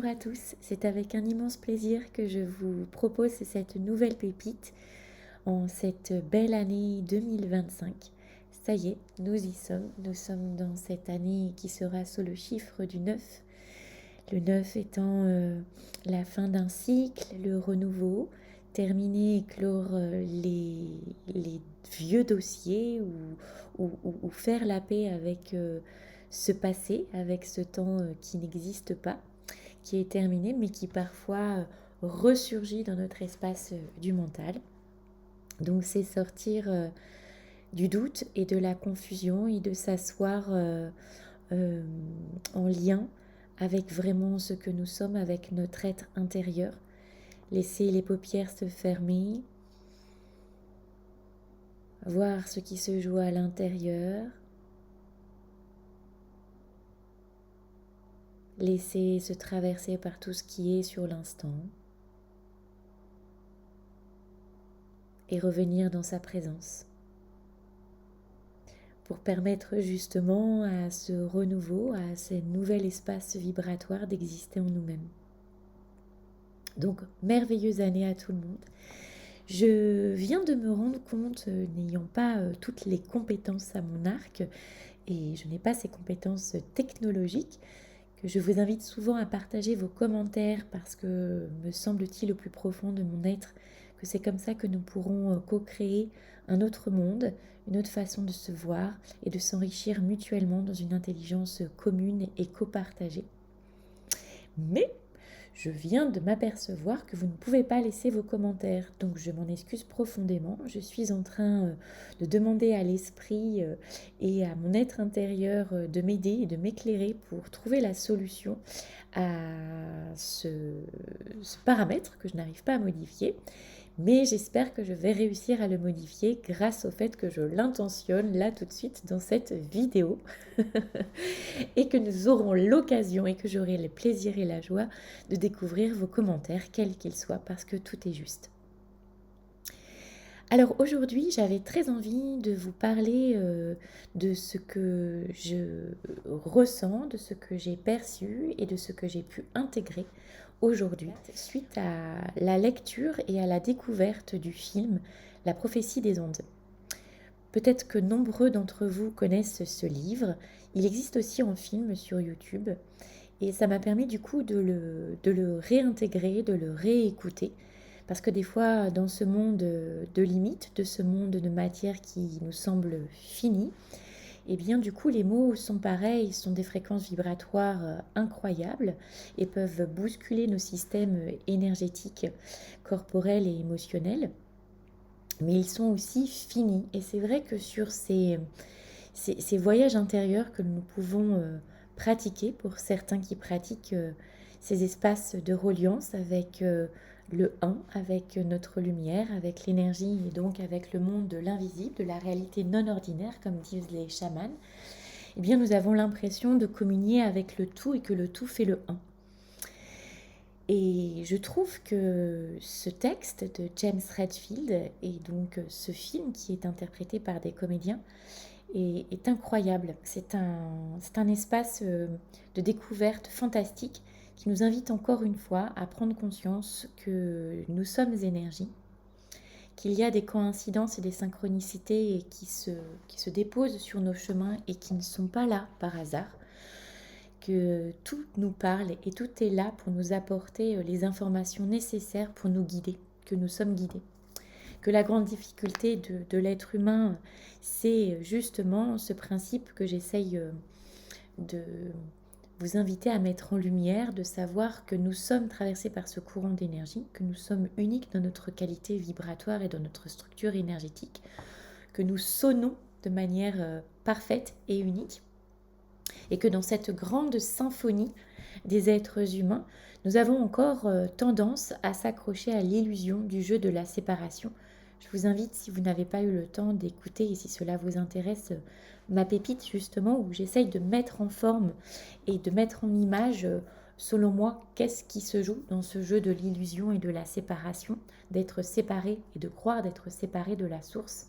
Bonjour à tous, c'est avec un immense plaisir que je vous propose cette nouvelle pépite en cette belle année 2025. Ça y est, nous sommes dans cette année qui sera sous le chiffre du 9. Le 9 étant la fin d'un cycle, le renouveau, terminer et clore les vieux dossiers ou faire la paix avec ce passé, avec ce temps qui n'existe pas, qui est terminé, mais qui parfois ressurgit dans notre espace du mental. Donc c'est sortir du doute et de la confusion et de s'asseoir en lien avec vraiment ce que nous sommes, avec notre être intérieur. Laisser les paupières se fermer, voir ce qui se joue à l'intérieur, laisser se traverser par tout ce qui est sur l'instant et revenir dans sa présence pour permettre justement à ce renouveau, à ce nouvel espace vibratoire d'exister en nous-mêmes. Donc, merveilleuse année à tout le monde. Je viens de me rendre compte, n'ayant pas toutes les compétences à mon arc, et je n'ai pas ces compétences technologiques, que je vous invite souvent à partager vos commentaires parce que me semble-t-il au plus profond de mon être que c'est comme ça que nous pourrons co-créer un autre monde, une autre façon de se voir et de s'enrichir mutuellement dans une intelligence commune et copartagée. Mais je viens de m'apercevoir que vous ne pouvez pas laisser vos commentaires, donc je m'en excuse profondément. Je suis en train de demander à l'esprit et à mon être intérieur de m'aider et de m'éclairer pour trouver la solution à ce paramètre que je n'arrive pas à modifier. Mais j'espère que je vais réussir à le modifier grâce au fait que je l'intentionne là tout de suite dans cette vidéo et que nous aurons l'occasion et que j'aurai le plaisir et la joie de découvrir vos commentaires, quels qu'ils soient, parce que tout est juste. Alors aujourd'hui, j'avais très envie de vous parler de ce que je ressens, de ce que j'ai perçu et de ce que j'ai pu intégrer aujourd'hui suite à la lecture et à la découverte du film La prophétie des ondes. Peut-être que nombreux d'entre vous connaissent ce livre. Il existe aussi en film sur YouTube et ça m'a permis du coup de le réintégrer, de le réécouter. Parce que des fois, dans ce monde de limites, de ce monde de matière qui nous semble fini, et bien du coup les mots sont pareils, sont des fréquences vibratoires incroyables et peuvent bousculer nos systèmes énergétiques, corporels et émotionnels. Mais ils sont aussi finis. Et c'est vrai que sur ces voyages intérieurs que nous pouvons pratiquer, pour certains qui pratiquent ces espaces de reliance avec le un, avec notre lumière, avec l'énergie et donc avec le monde de l'invisible, de la réalité non ordinaire, comme disent les chamans, eh bien nous avons l'impression de communier avec le tout et que le tout fait le un. Et je trouve que ce texte de James Redfield et donc ce film qui est interprété par des comédiens est incroyable. C'est un espace de découverte fantastique qui nous invite encore une fois à prendre conscience que nous sommes énergie, qu'il y a des coïncidences et des synchronicités qui se déposent sur nos chemins et qui ne sont pas là par hasard, que tout nous parle et tout est là pour nous apporter les informations nécessaires pour nous guider, que nous sommes guidés. Que la grande difficulté de l'être humain, c'est justement ce principe que j'essaye de vous inviter à mettre en lumière, de savoir que nous sommes traversés par ce courant d'énergie, que nous sommes uniques dans notre qualité vibratoire et dans notre structure énergétique, que nous sonnons de manière parfaite et unique, et que dans cette grande symphonie des êtres humains, nous avons encore tendance à s'accrocher à l'illusion du jeu de la séparation. Je vous invite, si vous n'avez pas eu le temps d'écouter et si cela vous intéresse, ma pépite justement, où j'essaye de mettre en forme et de mettre en image, selon moi, qu'est-ce qui se joue dans ce jeu de l'illusion et de la séparation, d'être séparé et de croire d'être séparé de la source.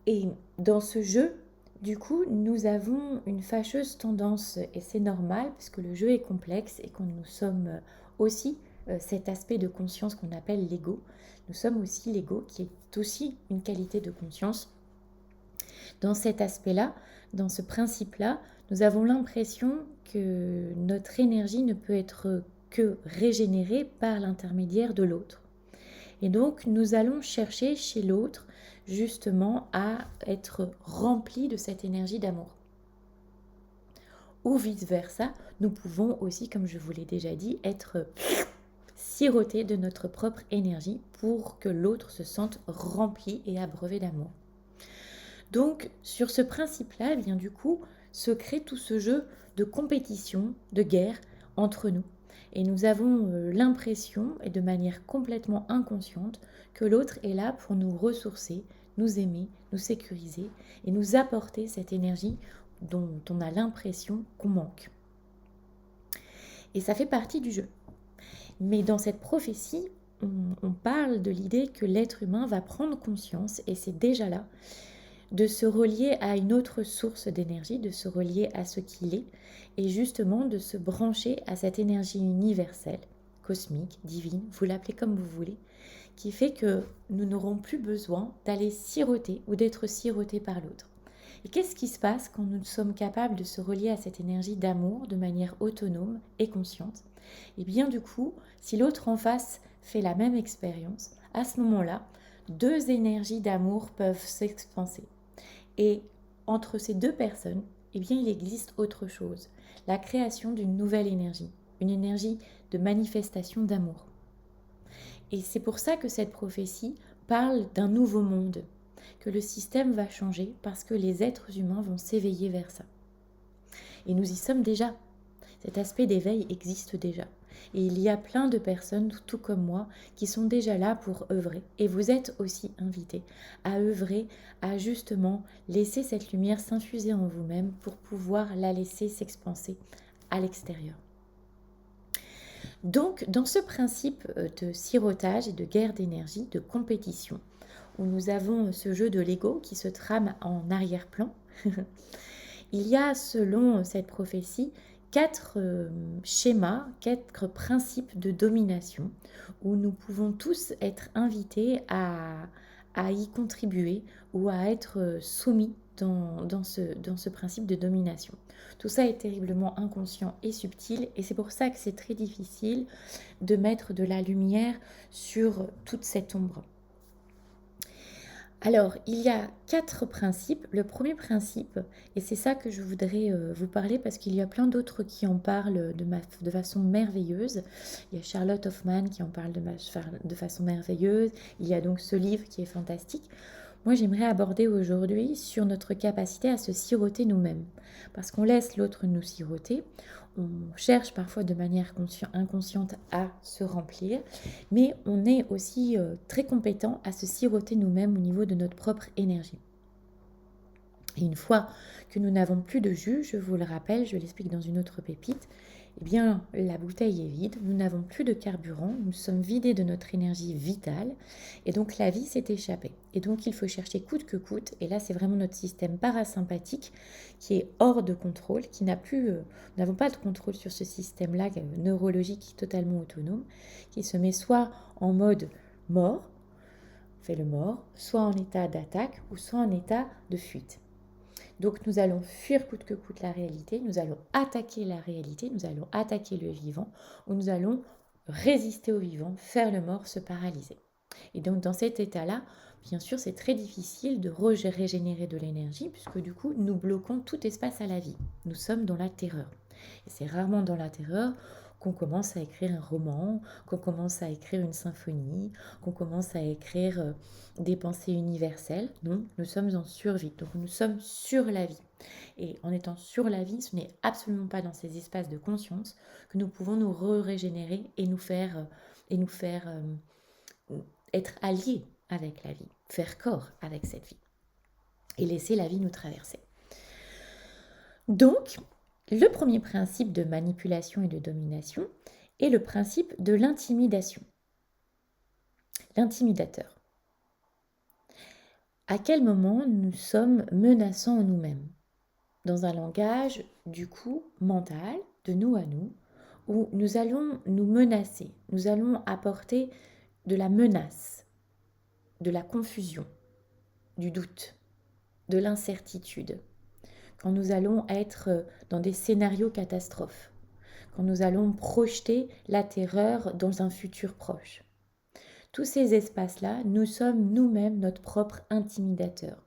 Et dans ce jeu, Du coup, nous avons une fâcheuse tendance, et c'est normal parce que le jeu est complexe et que nous sommes aussi cet aspect de conscience qu'on appelle l'ego. Nous sommes aussi l'ego qui est aussi une qualité de conscience. Dans cet aspect-là, dans ce principe-là, nous avons l'impression que notre énergie ne peut être que régénérée par l'intermédiaire de l'autre. Et donc, nous allons chercher chez l'autre justement à être remplis de cette énergie d'amour. Ou vice-versa, nous pouvons aussi, comme je vous l'ai déjà dit, être sirotés de notre propre énergie pour que l'autre se sente rempli et abreuvé d'amour. Donc, sur ce principe-là, eh bien du coup, se crée tout ce jeu de compétition, de guerre entre nous. Et nous avons l'impression, et de manière complètement inconsciente, que l'autre est là pour nous ressourcer, nous aimer, nous sécuriser et nous apporter cette énergie dont on a l'impression qu'on manque. Et ça fait partie du jeu. Mais dans cette prophétie, on parle de l'idée que l'être humain va prendre conscience, et c'est déjà là, de se relier à une autre source d'énergie, de se relier à ce qu'il est, et justement de se brancher à cette énergie universelle, cosmique, divine, vous l'appelez comme vous voulez, qui fait que nous n'aurons plus besoin d'aller siroter ou d'être sirotés par l'autre. Et qu'est-ce qui se passe quand nous sommes capables de se relier à cette énergie d'amour de manière autonome et consciente? Et bien du coup, si l'autre en face fait la même expérience, à ce moment-là, deux énergies d'amour peuvent s'expanser. Et entre ces deux personnes, eh bien, il existe autre chose, la création d'une nouvelle énergie, une énergie de manifestation d'amour. Et c'est pour ça que cette prophétie parle d'un nouveau monde, que le système va changer parce que les êtres humains vont s'éveiller vers ça. Et nous y sommes déjà. Cet aspect d'éveil existe déjà. Et il y a plein de personnes, tout comme moi, qui sont déjà là pour œuvrer. Et vous êtes aussi invités à œuvrer, à justement laisser cette lumière s'infuser en vous-même pour pouvoir la laisser s'expanser à l'extérieur. Donc, dans ce principe de sirotage et de guerre d'énergie, de compétition, où nous avons ce jeu de l'ego qui se trame en arrière-plan, il y a, selon cette prophétie, 4 schémas, 4 principes de domination où nous pouvons tous être invités à y contribuer ou à être soumis dans ce principe de domination. Tout ça est terriblement inconscient et subtil et c'est pour ça que c'est très difficile de mettre de la lumière sur toute cette ombre. Alors, il y a 4 principes. Le premier principe, et c'est ça que je voudrais vous parler parce qu'il y a plein d'autres qui en parlent de façon merveilleuse. Il y a Charlotte Hoffman qui en parle de façon merveilleuse. Il y a donc ce livre qui est fantastique. Moi, j'aimerais aborder aujourd'hui sur notre capacité à se siroter nous-mêmes. Parce qu'on laisse l'autre nous siroter, on cherche parfois de manière inconsciente à se remplir, mais on est aussi très compétent à se siroter nous-mêmes au niveau de notre propre énergie. Et une fois que nous n'avons plus de jus, je vous le rappelle, je l'explique dans une autre pépite, eh bien, la bouteille est vide, nous n'avons plus de carburant, nous sommes vidés de notre énergie vitale, et donc la vie s'est échappée. Et donc il faut chercher coûte que coûte, et là c'est vraiment notre système parasympathique qui est hors de contrôle, qui n'a plus, nous n'avons pas de contrôle sur ce système-là neurologique totalement autonome, qui se met soit en mode mort, fait le mort, soit en état d'attaque, ou soit en état de fuite. Donc nous allons fuir coûte que coûte la réalité, nous allons attaquer la réalité, nous allons attaquer le vivant, ou nous allons résister au vivant, faire le mort, se paralyser. Et donc dans cet état-là, bien sûr, c'est très difficile de régénérer de l'énergie, puisque du coup, nous bloquons tout espace à la vie. Nous sommes dans la terreur. Et c'est rarement dans la terreur qu'on commence à écrire un roman, qu'on commence à écrire une symphonie, qu'on commence à écrire des pensées universelles. Non, nous sommes en survie. Donc nous sommes sur la vie. Et en étant sur la vie, ce n'est absolument pas dans ces espaces de conscience que nous pouvons nous régénérer et nous faire être alliés avec la vie, faire corps avec cette vie et laisser la vie nous traverser. Donc, le premier principe de manipulation et de domination est le principe de l'intimidation. L'intimidateur. À quel moment nous sommes menaçants en nous-mêmes? dans un langage, du coup, mental, de nous à nous, où nous allons nous menacer, nous allons apporter de la menace, de la confusion, du doute, de l'incertitude, quand nous allons être dans des scénarios catastrophes, quand nous allons projeter la terreur dans un futur proche. Tous ces espaces-là, nous sommes nous-mêmes notre propre intimidateur.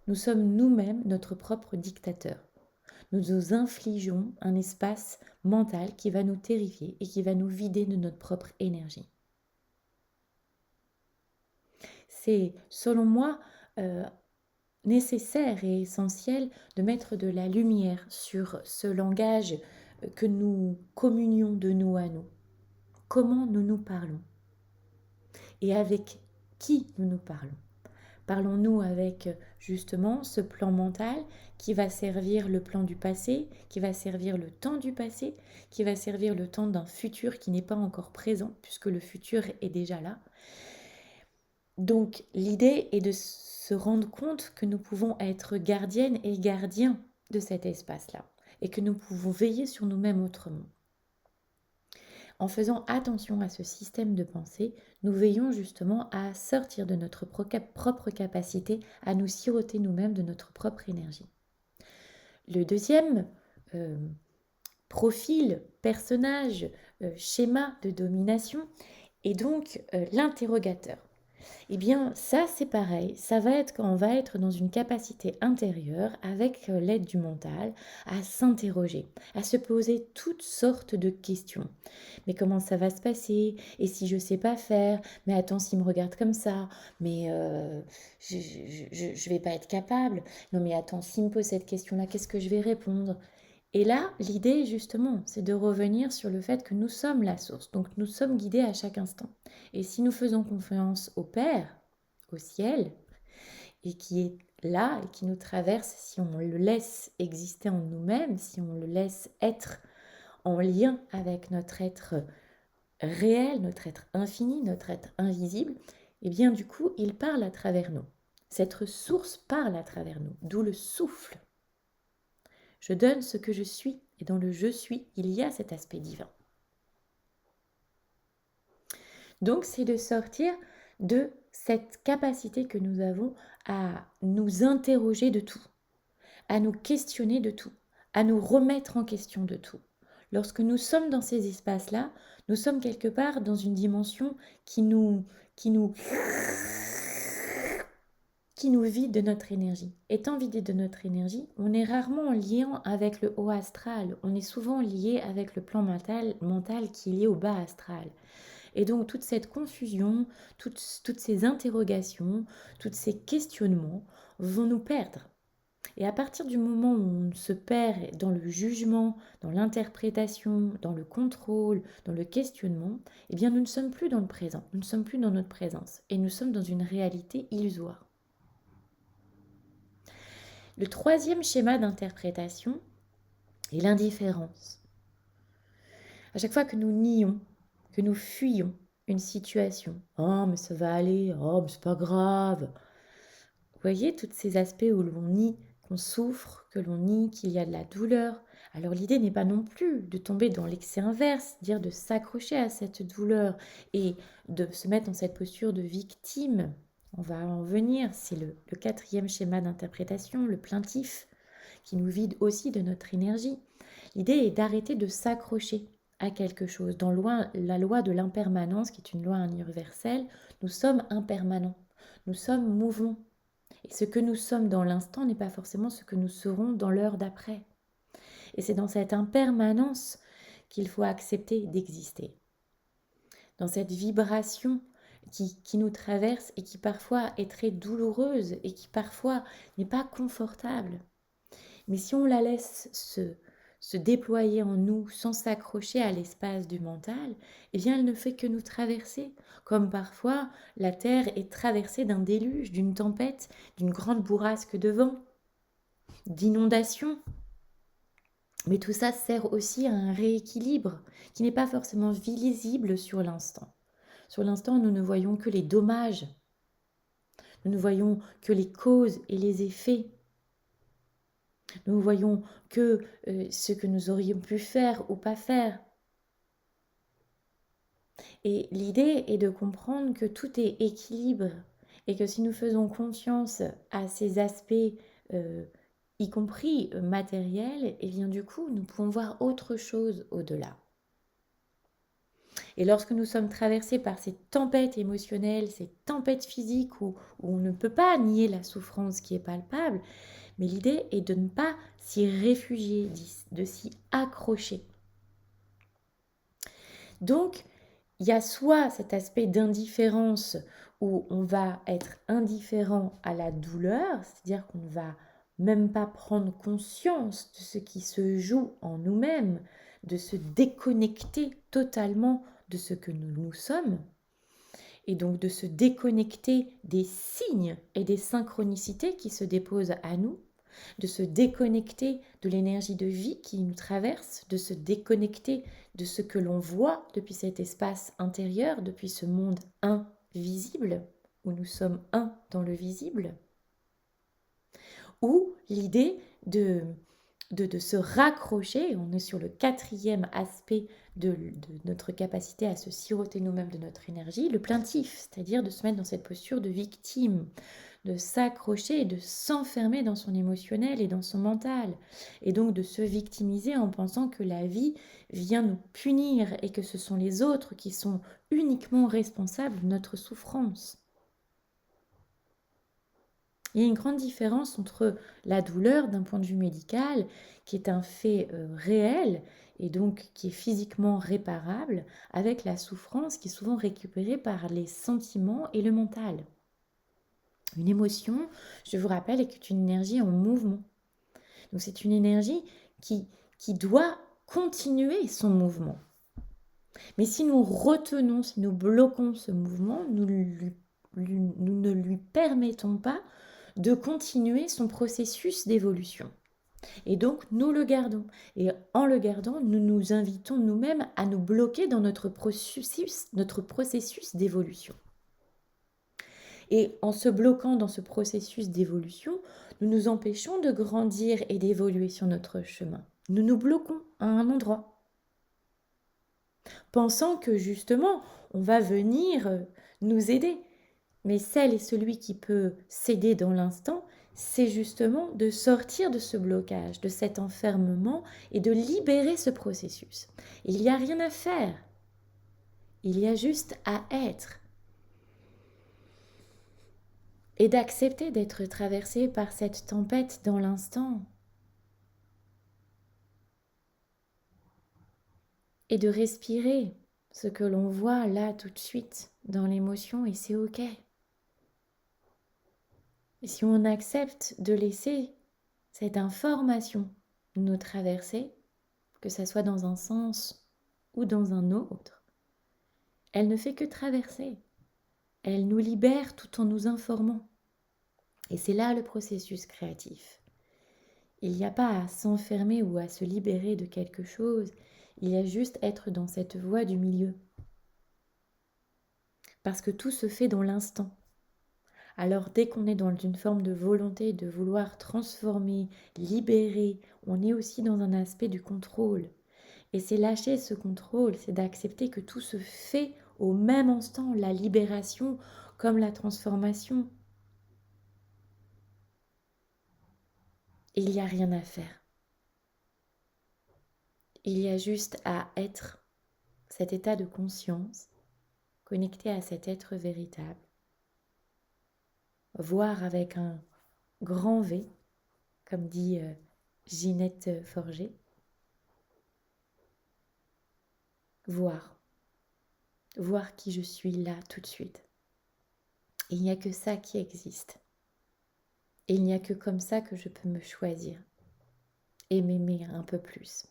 Nous sommes nous-mêmes notre propre dictateur. Nous nous infligeons un espace mental qui va nous terrifier et qui va nous vider de notre propre énergie. C'est, selon moi, nécessaire et essentiel de mettre de la lumière sur ce langage que nous communions de nous à nous. Comment nous nous parlons et avec qui nous nous parlons. Parlons-nous avec justement ce plan mental qui va servir le plan du passé, qui va servir le temps du passé, qui va servir le temps d'un futur qui n'est pas encore présent puisque le futur est déjà là. Donc l'idée est de se rendre compte que nous pouvons être gardiennes et gardiens de cet espace-là et que nous pouvons veiller sur nous-mêmes autrement. En faisant attention à ce système de pensée, nous veillons justement à sortir de notre propre capacité à nous siroter nous-mêmes de notre propre énergie. Le deuxième profil, personnage, schéma de domination est donc l'interrogateur. Eh bien, ça, c'est pareil. Ça va être quand on va être dans une capacité intérieure, avec l'aide du mental, à s'interroger, à se poser toutes sortes de questions. Mais comment ça va se passer? Et si je sais pas faire? Mais attends, s'il me regarde comme ça? Mais je vais pas être capable. Non, mais attends, s'il me pose cette question-là, qu'est-ce que je vais répondre? Et là, l'idée, justement, c'est de revenir sur le fait que nous sommes la source. Donc, nous sommes guidés à chaque instant. Et si nous faisons confiance au Père, au ciel, et qui est là et qui nous traverse, si on le laisse exister en nous-mêmes, si on le laisse être en lien avec notre être réel, notre être infini, notre être invisible, et bien du coup, il parle à travers nous. Cette source parle à travers nous, d'où le souffle. Je donne ce que je suis, et dans le je suis, il y a cet aspect divin. Donc, c'est de sortir de cette capacité que nous avons à nous interroger de tout, à nous questionner de tout, à nous remettre en question de tout. Lorsque nous sommes dans ces espaces-là, nous sommes quelque part dans une dimension qui nous vide de notre énergie. Étant vidé de notre énergie, on est rarement en lien avec le haut astral. On est souvent lié avec le plan mental qui est lié au bas astral. Et donc toute cette confusion, toutes ces interrogations, tous ces questionnements vont nous perdre. Et à partir du moment où on se perd dans le jugement, dans l'interprétation, dans le contrôle, dans le questionnement, eh bien nous ne sommes plus dans le présent, nous ne sommes plus dans notre présence et nous sommes dans une réalité illusoire. Le troisième schéma d'interprétation est l'indifférence. À chaque fois que nous nions, que nous fuyons une situation, oh mais ça va aller, oh mais c'est pas grave. Vous voyez tous ces aspects où l'on nie qu'on souffre, que l'on nie qu'il y a de la douleur. Alors l'idée n'est pas non plus de tomber dans l'excès inverse, dire de s'accrocher à cette douleur et de se mettre dans cette posture de victime. On va en venir, c'est le quatrième schéma d'interprétation, le plaintif, qui nous vide aussi de notre énergie. L'idée est d'arrêter de s'accrocher à quelque chose. Dans la loi de l'impermanence, qui est une loi universelle, nous sommes impermanents, nous sommes mouvants. Et ce que nous sommes dans l'instant n'est pas forcément ce que nous serons dans l'heure d'après. Et c'est dans cette impermanence qu'il faut accepter d'exister. Dans cette vibration qui nous traverse et qui parfois est très douloureuse et qui parfois n'est pas confortable. Mais si on la laisse se déployer en nous sans s'accrocher à l'espace du mental, eh bien elle ne fait que nous traverser, comme parfois la Terre est traversée d'un déluge, d'une tempête, d'une grande bourrasque de vent, d'inondations. Mais tout ça sert aussi à un rééquilibre qui n'est pas forcément visible sur l'instant. Sur l'instant, nous ne voyons que les dommages, nous ne voyons que les causes et les effets. Nous voyons que ce que nous aurions pu faire ou pas faire. Et l'idée est de comprendre que tout est équilibre et que si nous faisons confiance à ces aspects, euh, y compris matériels, et bien du coup, nous pouvons voir autre chose au-delà. Et lorsque nous sommes traversés par ces tempêtes émotionnelles, ces tempêtes physiques où on ne peut pas nier la souffrance qui est palpable, mais l'idée est de ne pas s'y réfugier, de s'y accrocher. Donc, il y a soit cet aspect d'indifférence où on va être indifférent à la douleur, c'est-à-dire qu'on ne va même pas prendre conscience de ce qui se joue en nous-mêmes, de se déconnecter totalement de ce que nous sommes, et donc de se déconnecter des signes et des synchronicités qui se déposent à nous, de se déconnecter de l'énergie de vie qui nous traverse, de se déconnecter de ce que l'on voit depuis cet espace intérieur, depuis ce monde invisible, où nous sommes un dans le visible, ou l'idée de se raccrocher, on est sur le quatrième aspect de notre capacité à se siroter nous-mêmes de notre énergie, le plaintif, c'est-à-dire de se mettre dans cette posture de victime, de s'accrocher et de s'enfermer dans son émotionnel et dans son mental, et donc de se victimiser en pensant que la vie vient nous punir et que ce sont les autres qui sont uniquement responsables de notre souffrance. Il y a une grande différence entre la douleur d'un point de vue médical, qui est un fait réel et donc qui est physiquement réparable, avec la souffrance qui est souvent récupérée par les sentiments et le mental. Une émotion, je vous rappelle, est une énergie en mouvement. Donc c'est une énergie qui doit continuer son mouvement. Mais si nous retenons, si nous bloquons ce mouvement, nous ne lui permettons pas de continuer son processus d'évolution. Et donc, nous le gardons. Et en le gardant, nous nous invitons nous-mêmes à nous bloquer dans notre processus d'évolution. Et en se bloquant dans ce processus d'évolution, nous nous empêchons de grandir et d'évoluer sur notre chemin. Nous nous bloquons à un endroit, pensant que justement, on va venir nous aider. Mais celle et celui qui peut s'aider dans l'instant, c'est justement de sortir de ce blocage, de cet enfermement et de libérer ce processus. Il n'y a rien à faire. Il y a juste à être. Et d'accepter d'être traversé par cette tempête dans l'instant. Et de respirer ce que l'on voit là tout de suite dans l'émotion et c'est ok. Et si on accepte de laisser cette information nous traverser, que ça soit dans un sens ou dans un autre, elle ne fait que traverser. Elle nous libère tout en nous informant. Et c'est là le processus créatif. Il n'y a pas à s'enfermer ou à se libérer de quelque chose, il y a juste être dans cette voie du milieu. Parce que tout se fait dans l'instant. Alors dès qu'on est dans une forme de volonté de vouloir transformer, libérer, on est aussi dans un aspect du contrôle. Et c'est lâcher ce contrôle, c'est d'accepter que tout se fait au même instant, la libération comme la transformation. Il n'y a rien à faire. Il y a juste à être cet état de conscience, connecté à cet être véritable. Voir avec un grand V, comme dit Ginette Forger. Voir. Voir qui je suis là tout de suite. Et il n'y a que ça qui existe. Et il n'y a que comme ça que je peux me choisir et m'aimer un peu plus.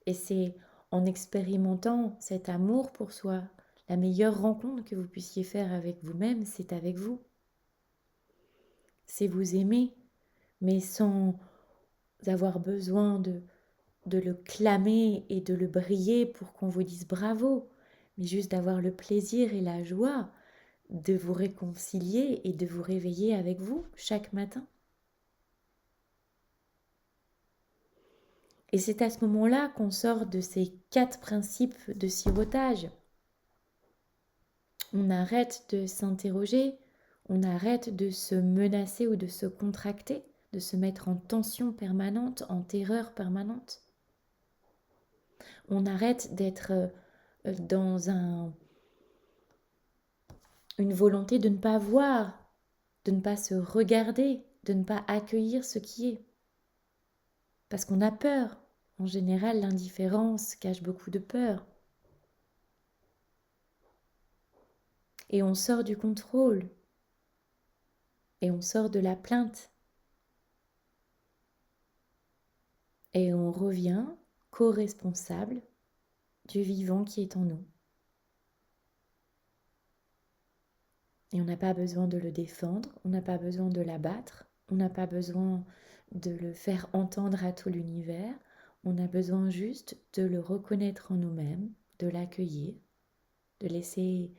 Et c'est en expérimentant cet amour pour soi, la meilleure rencontre que vous puissiez faire avec vous-même, c'est avec vous. C'est vous aimer, mais sans avoir besoin de le clamer et de le briller pour qu'on vous dise bravo, mais juste d'avoir le plaisir et la joie de vous réconcilier et de vous réveiller avec vous chaque matin. Et c'est à ce moment-là qu'on sort de ces 4 principes de sirotage. On arrête de s'interroger, on arrête de se menacer ou de se contracter, de se mettre en tension permanente, en terreur permanente. On arrête d'être dans une volonté de ne pas voir, de ne pas se regarder, de ne pas accueillir ce qui est. Parce qu'on a peur. En général, l'indifférence cache beaucoup de peur. Et on sort du contrôle. Et on sort de la plainte. Et on revient co-responsable du vivant qui est en nous. Et on n'a pas besoin de le défendre, on n'a pas besoin de l'abattre, on n'a pas besoin de le faire entendre à tout l'univers, on a besoin juste de le reconnaître en nous-mêmes, de l'accueillir, de laisser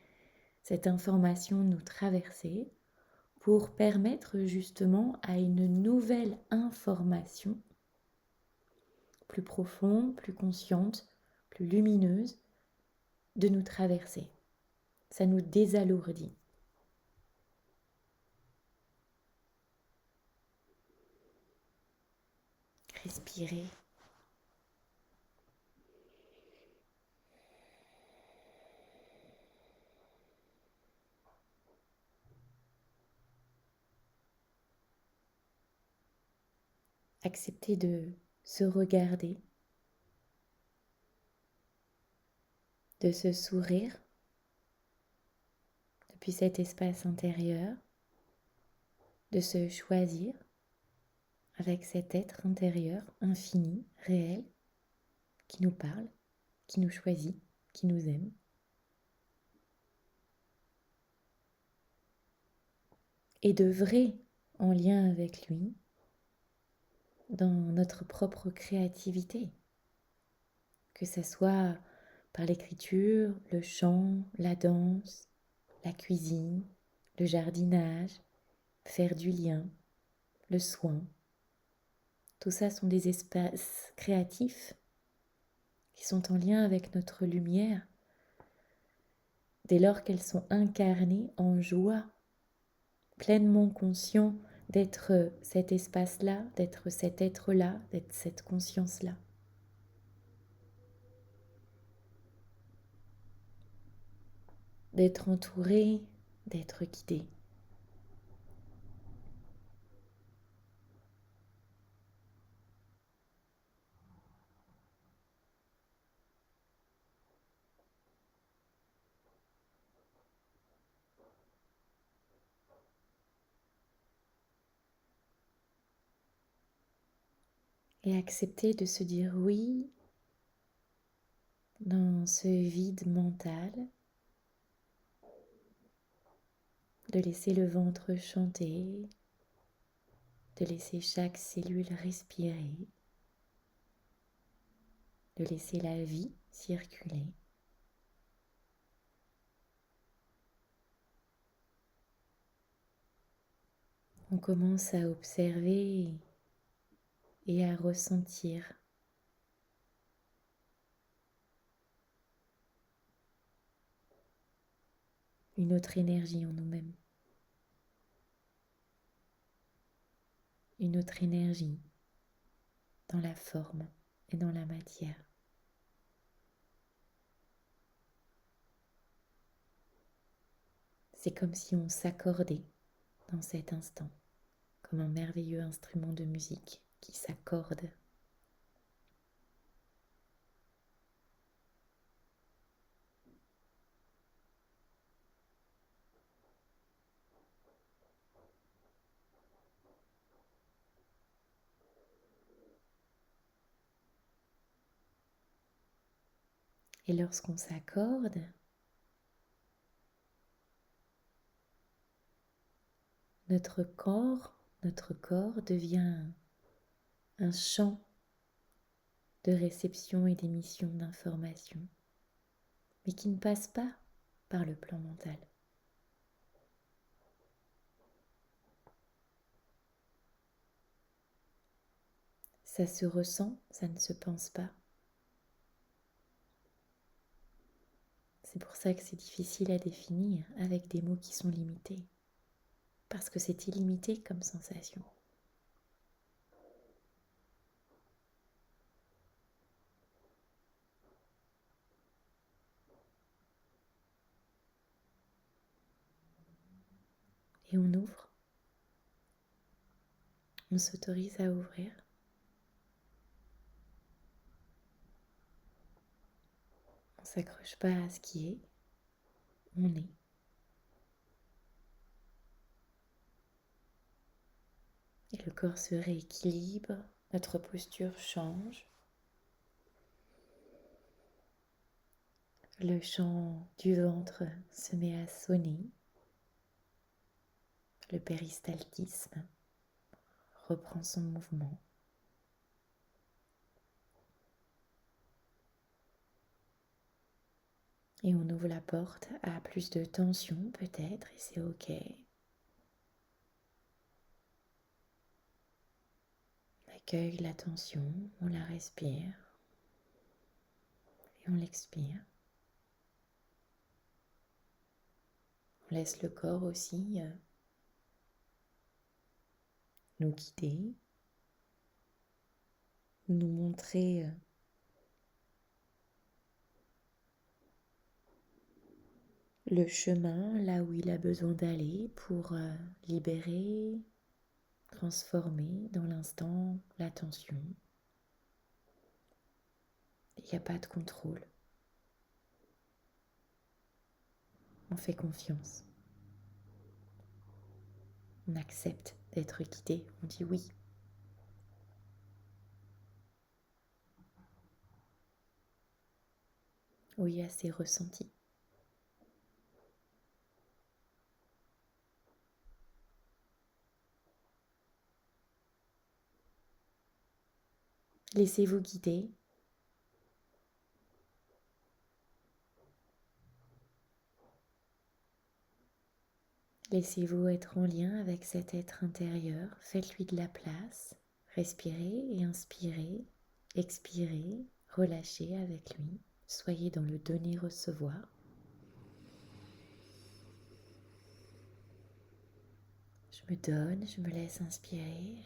cette information nous traverser pour permettre justement à une nouvelle information plus profonde, plus consciente, plus lumineuse de nous traverser. Ça nous désalourdit. Respirez. Acceptez de se regarder, de se sourire depuis cet espace intérieur, de se choisir avec cet être intérieur infini, réel, qui nous parle, qui nous choisit, qui nous aime. Et d'œuvrer en lien avec lui dans notre propre créativité, que ce soit par l'écriture, le chant, la danse, la cuisine, le jardinage, faire du lien, le soin. Tout ça sont des espaces créatifs qui sont en lien avec notre lumière dès lors qu'elles sont incarnées en joie, pleinement conscients d'être cet espace-là, d'être cet être-là, d'être cette conscience-là. D'être entouré, d'être guidé. Et accepter de se dire oui dans ce vide mental, de laisser le ventre chanter, de laisser chaque cellule respirer, de laisser la vie circuler. On commence à observer et à ressentir une autre énergie en nous-mêmes, une autre énergie dans la forme et dans la matière. C'est comme si on s'accordait dans cet instant, comme un merveilleux instrument de musique qui s'accorde. Et lorsqu'on s'accorde, notre corps devient un champ de réception et d'émission d'informations, mais qui ne passe pas par le plan mental. Ça se ressent, ça ne se pense pas. C'est pour ça que c'est difficile à définir avec des mots qui sont limités. Parce que c'est illimité comme sensation. Et on ouvre. On s'autorise à ouvrir. On ne s'accroche pas à ce qui est. On est. Et le corps se rééquilibre. Notre posture change. Le chant du ventre se met à sonner. Le péristaltisme reprend son mouvement. Et on ouvre la porte à plus de tension peut-être, et c'est ok. On accueille la tension, on la respire et on l'expire. On laisse le corps aussi nous guider, nous montrer le chemin là où il a besoin d'aller pour libérer, transformer dans l'instant l'attention. Il n'y a pas de contrôle. On fait confiance. On accepte d'être guidé. On dit oui. Oui à ses ressentis. Laissez-vous guider. Laissez-vous être en lien avec cet être intérieur. Faites-lui de la place. Respirez et inspirez. Expirez. Relâchez avec lui. Soyez dans le donner-recevoir. Je me donne, je me laisse inspirer.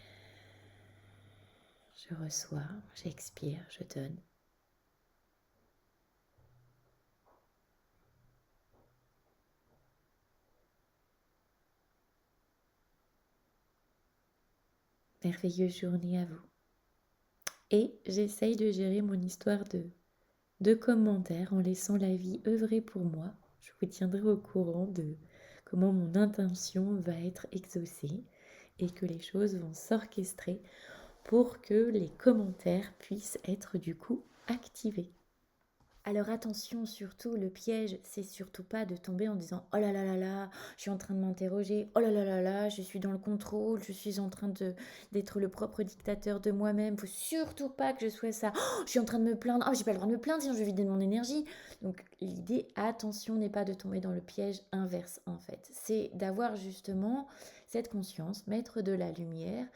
Je reçois, j'expire, je donne. Merveilleuse journée à vous. Et j'essaye de gérer mon histoire de commentaires en laissant la vie œuvrer pour moi. Je vous tiendrai au courant de comment mon intention va être exaucée et que les choses vont s'orchestrer pour que les commentaires puissent être du coup activés. Alors attention surtout, le piège, c'est surtout pas de tomber en disant « Oh là là là là, je suis en train de m'interroger, oh là là là là, je suis dans le contrôle, je suis en train d'être le propre dictateur de moi-même, faut surtout pas que je sois ça, oh, je suis en train de me plaindre, oh j'ai pas le droit de me plaindre sinon je vais vider de mon énergie ». Donc l'idée, attention, n'est pas de tomber dans le piège inverse en fait, c'est d'avoir justement cette conscience, mettre de la lumière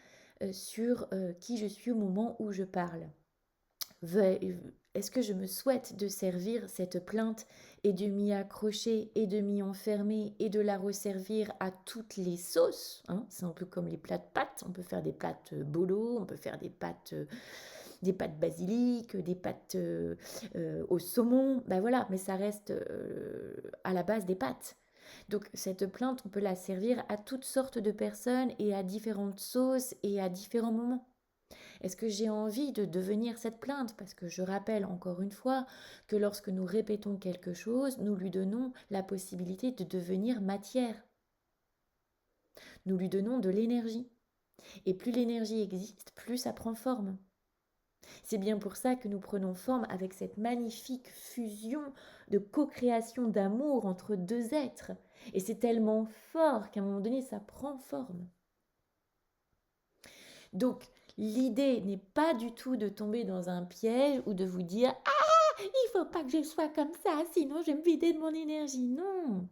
sur qui je suis au moment où je parle. Est-ce que je me souhaite de servir cette plainte et de m'y accrocher et de m'y enfermer et de la resservir à toutes les sauces, hein? C'est un peu comme les plats de pâtes. On peut faire des pâtes bolo, on peut faire des pâtes basilic, des pâtes au saumon. Ben voilà, mais ça reste à la base des pâtes. Donc cette plainte, on peut la servir à toutes sortes de personnes et à différentes sauces et à différents moments. Est-ce que j'ai envie de devenir cette plainte? Parce que je rappelle encore une fois que lorsque nous répétons quelque chose, nous lui donnons la possibilité de devenir matière. Nous lui donnons de l'énergie. Et plus l'énergie existe, plus ça prend forme. C'est bien pour ça que nous prenons forme avec cette magnifique fusion de co-création d'amour entre deux êtres. Et c'est tellement fort qu'à un moment donné, ça prend forme. Donc, l'idée n'est pas du tout de tomber dans un piège ou de vous dire « Ah, il faut pas que je sois comme ça, sinon je vais me vider de mon énergie ». Non,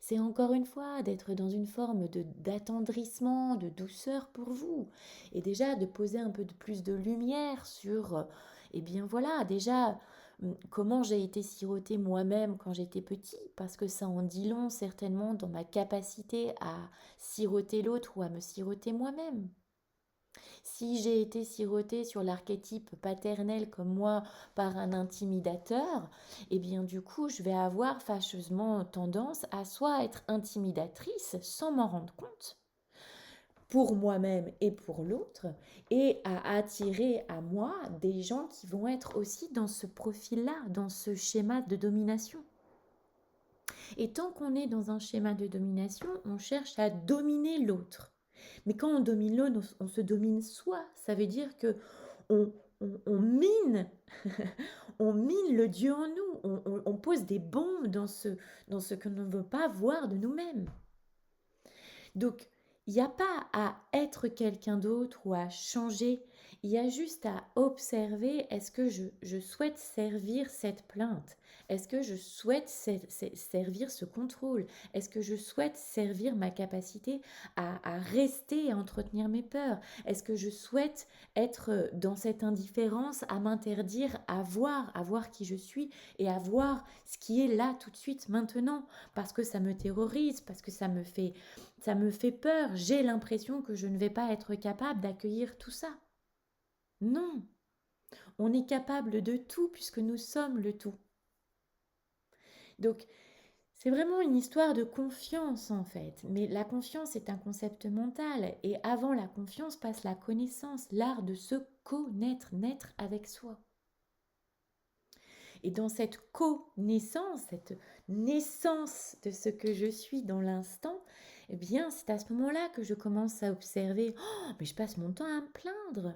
C'est encore une fois d'être dans une forme d'attendrissement, de douceur pour vous. Et déjà de poser un peu de plus de lumière sur, eh bien voilà, déjà comment j'ai été sirotée moi-même quand j'étais petit, parce que ça en dit long certainement dans ma capacité à siroter l'autre ou à me siroter moi-même. Si j'ai été sirotée sur l'archétype paternel comme moi par un intimidateur, eh bien du coup je vais avoir fâcheusement tendance à soit être intimidatrice sans m'en rendre compte, pour moi-même et pour l'autre, et à attirer à moi des gens qui vont être aussi dans ce profil-là, dans ce schéma de domination. Et tant qu'on est dans un schéma de domination, on cherche à dominer l'autre. Mais quand on domine l'autre, on se domine soi. Ça veut dire que on mine, on mine le Dieu en nous. On pose des bombes dans ce que l'on ne veut pas voir de nous-mêmes. Donc, il n'y a pas à être quelqu'un d'autre ou à changer. Il y a juste à observer, est-ce que je souhaite servir cette plainte? Est-ce que je souhaite servir ce contrôle? Est-ce que je souhaite servir ma capacité à rester et à entretenir mes peurs? Est-ce que je souhaite être dans cette indifférence, à m'interdire à voir qui je suis et à voir ce qui est là tout de suite maintenant? Parce que ça me terrorise, parce que ça me fait peur, j'ai l'impression que je ne vais pas être capable d'accueillir tout ça. Non, on est capable de tout puisque nous sommes le tout. Donc, c'est vraiment une histoire de confiance en fait. Mais la confiance est un concept mental et avant la confiance passe la connaissance, l'art de se connaître, naître avec soi. Et dans cette connaissance, cette naissance de ce que je suis dans l'instant, eh bien, c'est à ce moment-là que je commence à observer, oh, mais je passe mon temps à me plaindre.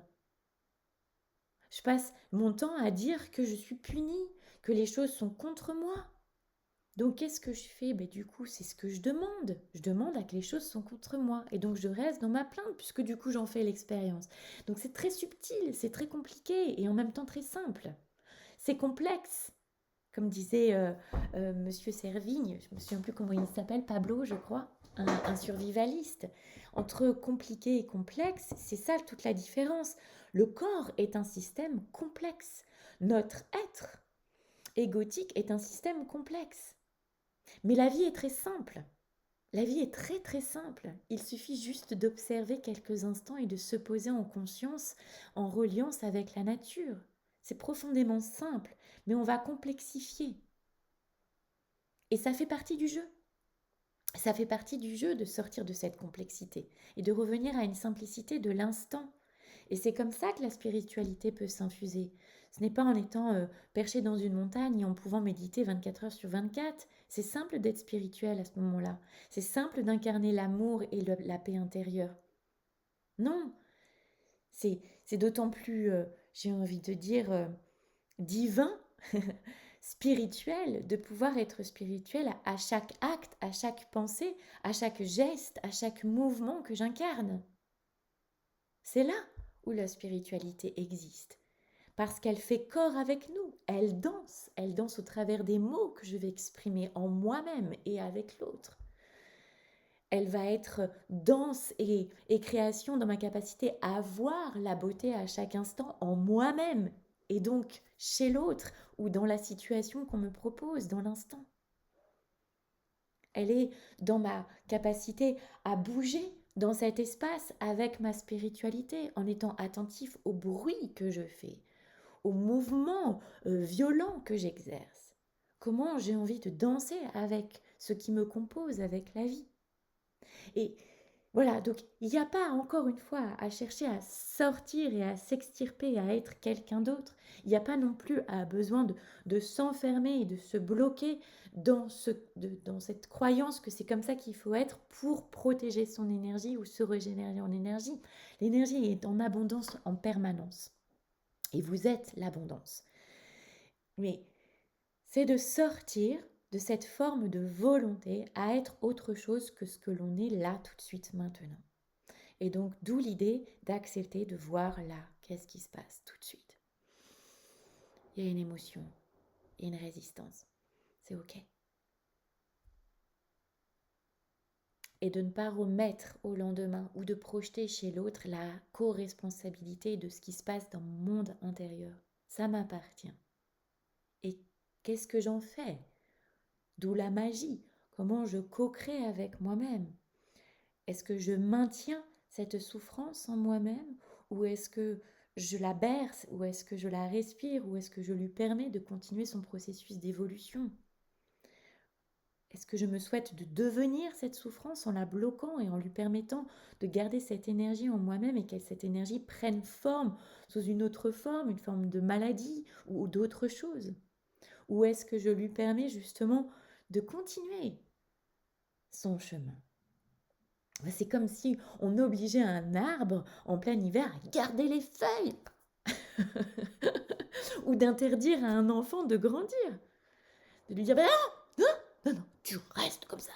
Je passe mon temps à dire que je suis punie, que les choses sont contre moi. Donc, qu'est-ce que je fais? Du coup, c'est ce que je demande. Je demande à que les choses sont contre moi. Et donc, je reste dans ma plainte, puisque du coup, j'en fais l'expérience. Donc, c'est très subtil, c'est très compliqué, et en même temps très simple. C'est complexe. Comme disait Monsieur Servigne, je me souviens plus comment il s'appelle, Pablo, je crois, un survivaliste. Entre compliqué et complexe, c'est ça toute la différence. Le corps est un système complexe. Notre être égotique est un système complexe. Mais la vie est très simple. La vie est très très simple. Il suffit juste d'observer quelques instants et de se poser en conscience, en reliance avec la nature. C'est profondément simple, mais on va complexifier. Et ça fait partie du jeu. Ça fait partie du jeu de sortir de cette complexité et de revenir à une simplicité de l'instant. Et c'est comme ça que la spiritualité peut s'infuser. Ce n'est pas en étant perché dans une montagne et en pouvant méditer 24 heures sur 24. C'est simple d'être spirituel à ce moment-là. C'est simple d'incarner l'amour et la paix intérieure. Non, c'est d'autant plus, j'ai envie de dire, divin, spirituel, de pouvoir être spirituel à chaque acte, à chaque pensée, à chaque geste, à chaque mouvement que j'incarne. C'est là où la spiritualité existe. Parce qu'elle fait corps avec nous, elle danse au travers des mots que je vais exprimer en moi-même et avec l'autre. Elle va être danse et création dans ma capacité à voir la beauté à chaque instant en moi-même et donc chez l'autre ou dans la situation qu'on me propose dans l'instant. Elle est dans ma capacité à bouger dans cet espace avec ma spiritualité en étant attentif au bruit que je fais, aux mouvements violents que j'exerce. Comment j'ai envie de danser avec ce qui me compose, avec la vie. Et voilà, donc il n'y a pas encore une fois à chercher à sortir et à s'extirper, à être quelqu'un d'autre. Il n'y a pas non plus besoin de s'enfermer et de se bloquer dans cette croyance que c'est comme ça qu'il faut être pour protéger son énergie ou se régénérer en énergie. L'énergie est en abondance en permanence. Et vous êtes l'abondance. Mais c'est de sortir de cette forme de volonté à être autre chose que ce que l'on est là tout de suite maintenant. Et donc d'où l'idée d'accepter de voir là qu'est-ce qui se passe tout de suite. Il y a une émotion, il y a une résistance. C'est ok. et de ne pas remettre au lendemain ou de projeter chez l'autre la co-responsabilité de ce qui se passe dans mon monde intérieur. Ça m'appartient. Et qu'est-ce que j'en fais? D'où la magie. Comment je co-crée avec moi-même? Est-ce que je maintiens cette souffrance en moi-même ou est-ce que je la berce ou est-ce que je la respire ou est-ce que je lui permets de continuer son processus d'évolution? Est-ce que je me souhaite de devenir cette souffrance en la bloquant et en lui permettant de garder cette énergie en moi-même et que cette énergie prenne forme sous une autre forme, une forme de maladie ou d'autre chose? Ou est-ce que je lui permets justement de continuer son chemin? C'est comme si on obligeait un arbre en plein hiver à garder les feuilles ou d'interdire à un enfant de grandir, de lui dire ben non, non, non, non, tu restes comme ça.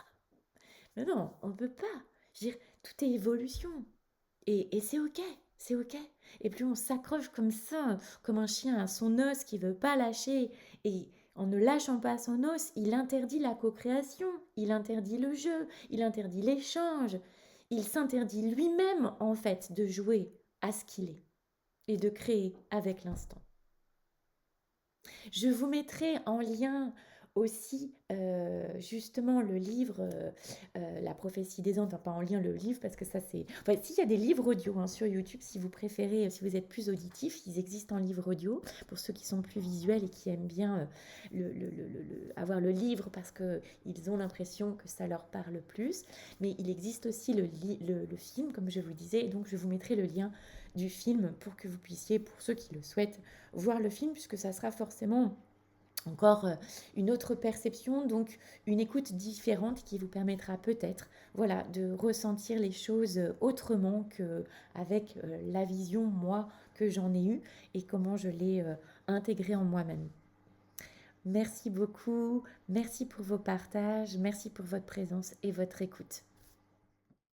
Mais non, on ne peut pas. Je veux dire, tout est évolution. Et c'est ok, c'est ok. Et plus on s'accroche comme ça, comme un chien à son os qui veut pas lâcher, et en ne lâchant pas son os, il interdit la co-création, il interdit le jeu, il interdit l'échange, il s'interdit lui-même en fait de jouer à ce qu'il est et de créer avec l'instant. Je vous mettrai en lien aussi justement le livre La prophétie des anges, enfin pas en lien le livre parce que ça c'est... Enfin s'il y a des livres audio hein, sur YouTube si vous préférez, si vous êtes plus auditif, ils existent en livre audio pour ceux qui sont plus visuels et qui aiment bien avoir le livre parce qu'ils ont l'impression que ça leur parle plus. Mais il existe aussi le film comme je vous disais et donc je vous mettrai le lien du film pour que vous puissiez, pour ceux qui le souhaitent, voir le film puisque ça sera forcément encore une autre perception, donc une écoute différente qui vous permettra peut-être voilà, de ressentir les choses autrement qu'avec la vision, moi, que j'en ai eue et comment je l'ai intégrée en moi-même. Merci beaucoup, merci pour vos partages, merci pour votre présence et votre écoute.